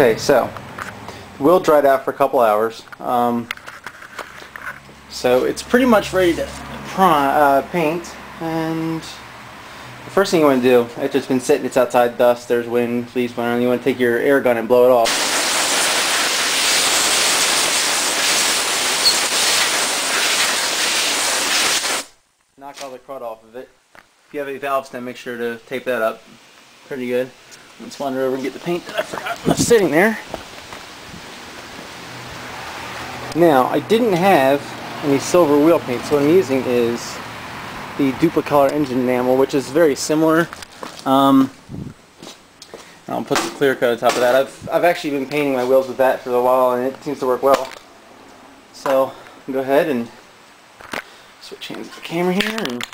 Okay, so wheel dried out for a couple hours. So it's pretty much ready to paint. And the first thing you want to do, after it's been sitting, it's outside, dust, there's wind, leaves blowing around, you want to take your air gun and blow it off. Knock all the crud off of it. If you have any valves, then make sure to tape that up. Pretty good. Let's wander over and get the paint that I forgot left sitting there. Now, I didn't have any silver wheel paint, so what I'm using is the Duplicolor engine enamel, which is very similar. I'll put the clear coat on top of that. I've actually been painting my wheels with that for a while, and it seems to work well. So, I'll go ahead and switch hands with the camera here, and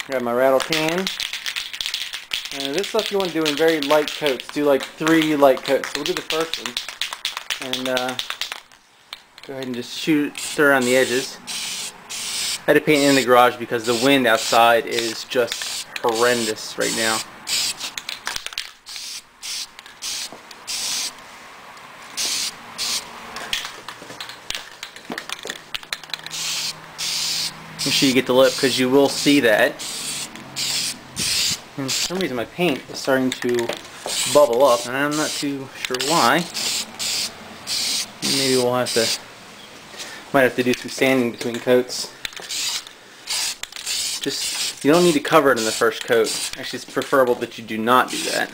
grab my rattle can. And this stuff you want to do in very light coats. Do like 3 light coats. So we'll do the first one. And go ahead and just stir around the edges. I had to paint it in the garage because the wind outside is just horrendous right now. Make sure you get the lip because you will see that. And for some reason my paint is starting to bubble up and I'm not too sure why. Maybe we'll have to, might have to do some sanding between coats. Just, you don't need to cover it in the first coat. Actually, it's preferable that you do not do that.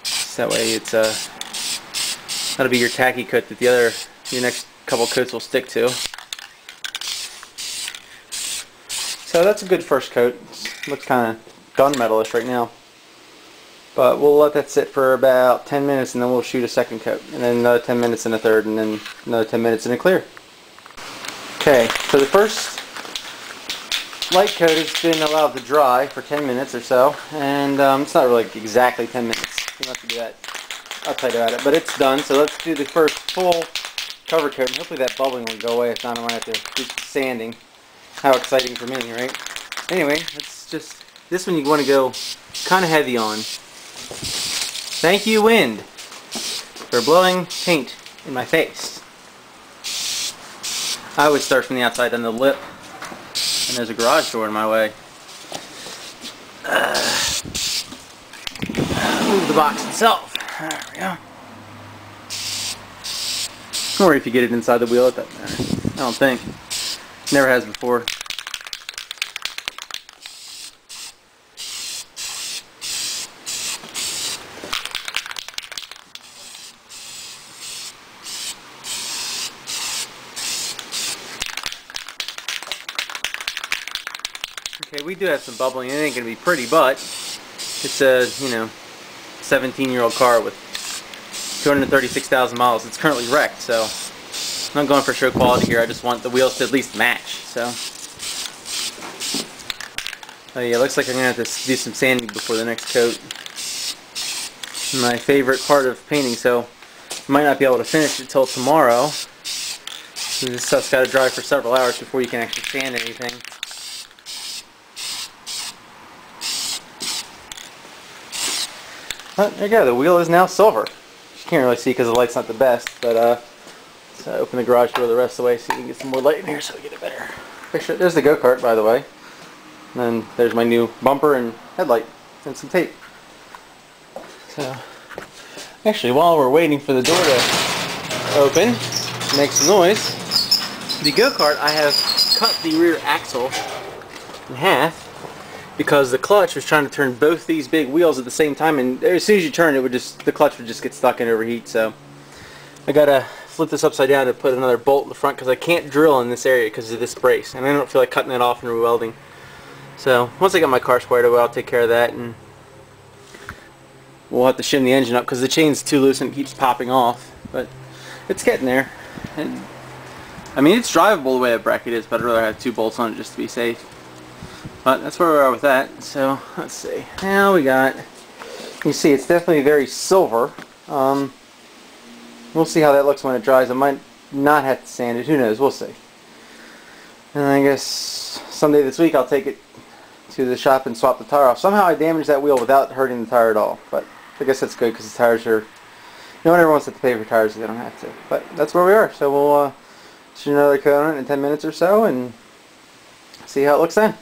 So that way it's that'll be your tacky coat that your next couple coats will stick to. So that's a good first coat. Looks kind of gunmetalish right now. But we'll let that sit for about 10 minutes and then we'll shoot a second coat. And then another 10 minutes in a third and then another 10 minutes in a clear. Okay, so the first light coat has been allowed to dry for 10 minutes or so. And it's not really exactly 10 minutes. You don't have to do that upside about it. But it's done, so let's do the first full cover coat. And hopefully that bubbling will go away. If not, I might have to do some sanding. How exciting for me, right? Anyway, it's just, this one you want to go kind of heavy on. Thank you, wind, for blowing paint in my face. I would start from the outside on the lip, and there's a garage door in my way. Move the box itself. There we go. Don't worry if you get it inside the wheel, it doesn't matter. I don't think. Never has before. Okay, we do have some bubbling. It ain't gonna be pretty, but it's a, 17-year-old car with 236,000 miles. It's currently wrecked, so I'm not going for show quality here. I just want the wheels to at least match. So, oh yeah, looks like I'm gonna have to do some sanding before the next coat. My favorite part of painting, so I might not be able to finish it till tomorrow. This stuff's got to dry for several hours before you can actually sand anything. But there you go, the wheel is now silver. You can't really see because the light's not the best, but let's open the garage door the rest of the way so you can get some more light in here so we get a better picture. There's the go-kart, by the way. And then there's my new bumper and headlight and some tape. So, actually, while we're waiting for the door to open, make some noise, the go-kart, I have cut the rear axle in half because the clutch was trying to turn both these big wheels at the same time, and as soon as you turn it, the clutch would just get stuck and overheat. So I gotta flip this upside down to put another bolt in the front because I can't drill in this area because of this brace, and I don't feel like cutting it off and re-welding. So once I got my car squared away, I'll take care of that, and we'll have to shim the engine up because the chain's too loose and it keeps popping off. But it's getting there. And I mean, it's drivable the way a bracket is, but I'd rather have 2 bolts on it just to be safe. But that's where we are with that. So let's see. Now we got, you see it's definitely very silver. We'll see how that looks when it dries. I might not have to sand it. Who knows? We'll see. And I guess someday this week I'll take it to the shop and swap the tire off. Somehow I damaged that wheel without hurting the tire at all. But I guess that's good because the tires are. No one ever wants to pay for tires if they don't have to. But that's where we are. So we'll shoot another coat on it in 10 minutes or so and see how it looks then.